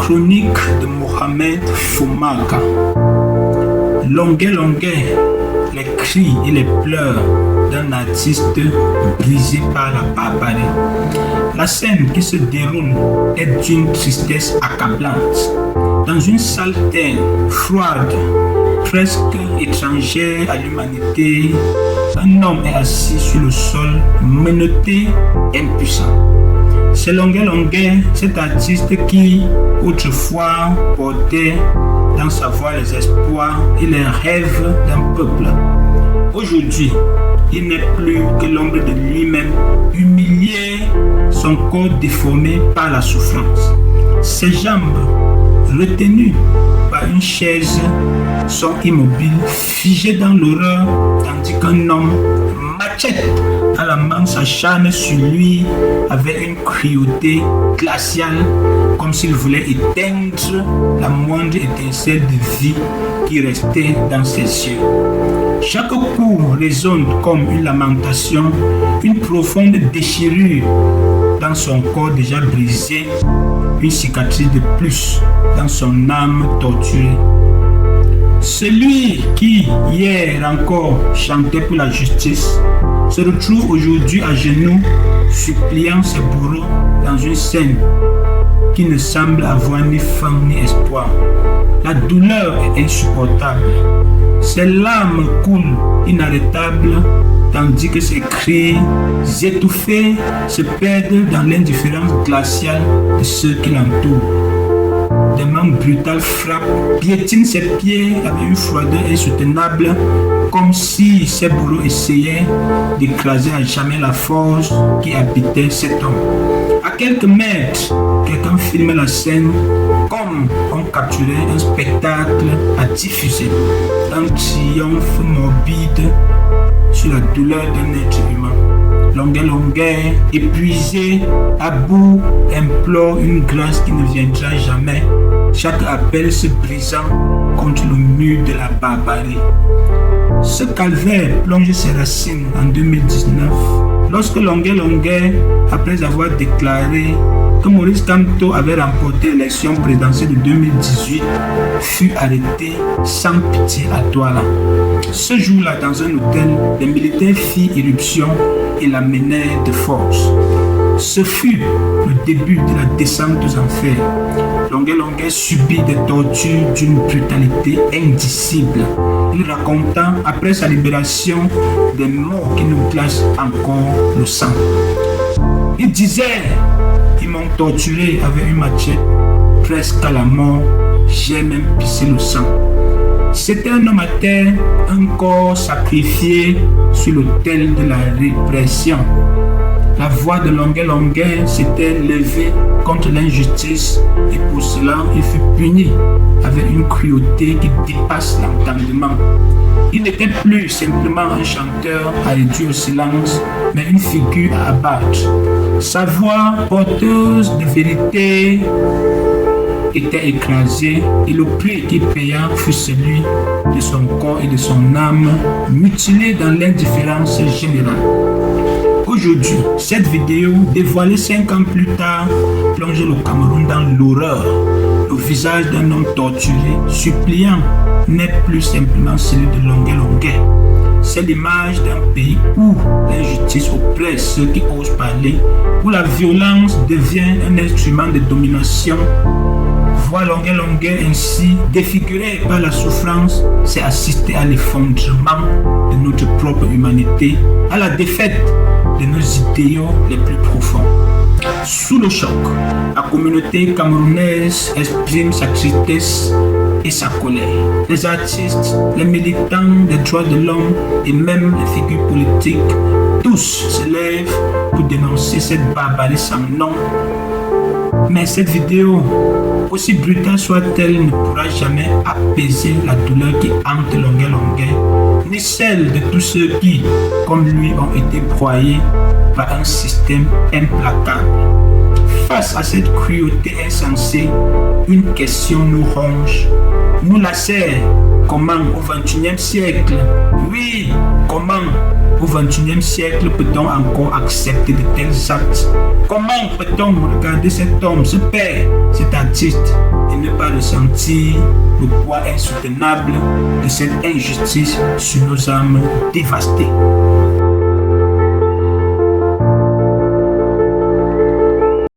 chronique de Mohamed Foumaga. Longuet, les cris et les pleurs d'un artiste brisé par la barbarie. La scène qui se déroule est d'une tristesse accablante. Dans une salle terre, froide, presque étrangère à l'humanité, un homme est assis sur le sol, menotté, impuissant. C'est Longuet, cet artiste qui, autrefois, portait dans sa voix les espoirs et les rêves d'un peuple. Aujourd'hui, il n'est plus que l'ombre de lui-même, humilié, son corps déformé par la souffrance. Ses jambes, retenues par une chaise, sont immobiles, figées dans l'horreur, tandis qu'un homme, machette à la main, s'acharne sur lui avec une cruauté glaciale, comme s'il voulait éteindre la moindre étincelle de vie qui restait dans ses yeux. Chaque coup résonne comme une lamentation, une profonde déchirure dans son corps déjà brisé, une cicatrice de plus dans son âme torturée. Celui qui, hier encore, chantait pour la justice, se retrouve aujourd'hui à genoux, suppliant ses bourreaux dans une scène qui ne semble avoir ni fin ni espoir. La douleur est insupportable. Ses larmes coulent inarrêtables, tandis que ses cris étouffés se perdent dans l'indifférence glaciale de ceux qui l'entourent. Des mains brutales frappent, piétinent ses pieds avec une froideur insoutenable, comme si ses bourreaux essayaient d'écraser à jamais la force qui habitait cet homme. À quelques mètres, quelqu'un filme la scène comme on capturait un spectacle à diffuser, un triomphe morbide sur la douleur d'un être humain. Longuet, épuisé, à bout, implore une grâce qui ne viendra jamais, chaque appel se brisant contre le mur de la barbarie. Ce calvaire plonge ses racines en 2019, lorsque Longuet, après avoir déclaré que Maurice Kamto avait remporté l'élection présidentielle de 2018, fut arrêté sans pitié à Douala. Ce jour-là, dans un hôtel, les militaires firent irruption et l'amenèrent de force. Ce fut le début de la descente aux enfers. Longuet subit des tortures d'une brutalité indicible. Il raconta, après sa libération, des morts qui nous glacent encore le sang. Il disait: ils m'ont torturé avec une machette, presque à la mort, j'ai même pissé le sang. C'était un homme à terre, un corps sacrifié sur l'autel de la répression. La voix de Longuet s'était levée contre l'injustice et pour cela il fut puni avec une cruauté qui dépasse l'entendement. Il n'était plus simplement un chanteur à réduire au silence, mais une figure à abattre. Sa voix porteuse de vérité était écrasée et le prix qu'il paya fut celui de son corps et de son âme mutilés dans l'indifférence générale. Aujourd'hui, cette vidéo, dévoilée 5 ans plus tard, plonge le Cameroun dans l'horreur. Le visage d'un homme torturé, suppliant, n'est plus simplement celui de Longuet. C'est l'image d'un pays où l'injustice oppresse ceux qui osent parler, où la violence devient un instrument de domination. Voir Longuet ainsi défiguré par la souffrance, c'est assister à l'effondrement de notre propre humanité, à la défaite de nos idéaux les plus profonds. Sous le choc, la communauté camerounaise exprime sa tristesse et sa colère. Les artistes, les militants des droits de l'homme et même les figures politiques, tous se lèvent pour dénoncer cette barbarie sans nom. Mais cette vidéo, aussi brutale soit-elle, ne pourra jamais apaiser la douleur qui hante Longuet, ni celle de tous ceux qui, comme lui, ont été broyés par un système implacable. Face à cette cruauté insensée, une question nous ronge, nous lacère. Comment au XXIe siècle, oui, comment au XXIe siècle peut-on encore accepter de tels actes? Comment peut-on regarder cet homme, ce père, cet artiste et ne pas ressentir le poids insoutenable de cette injustice sur nos âmes dévastées?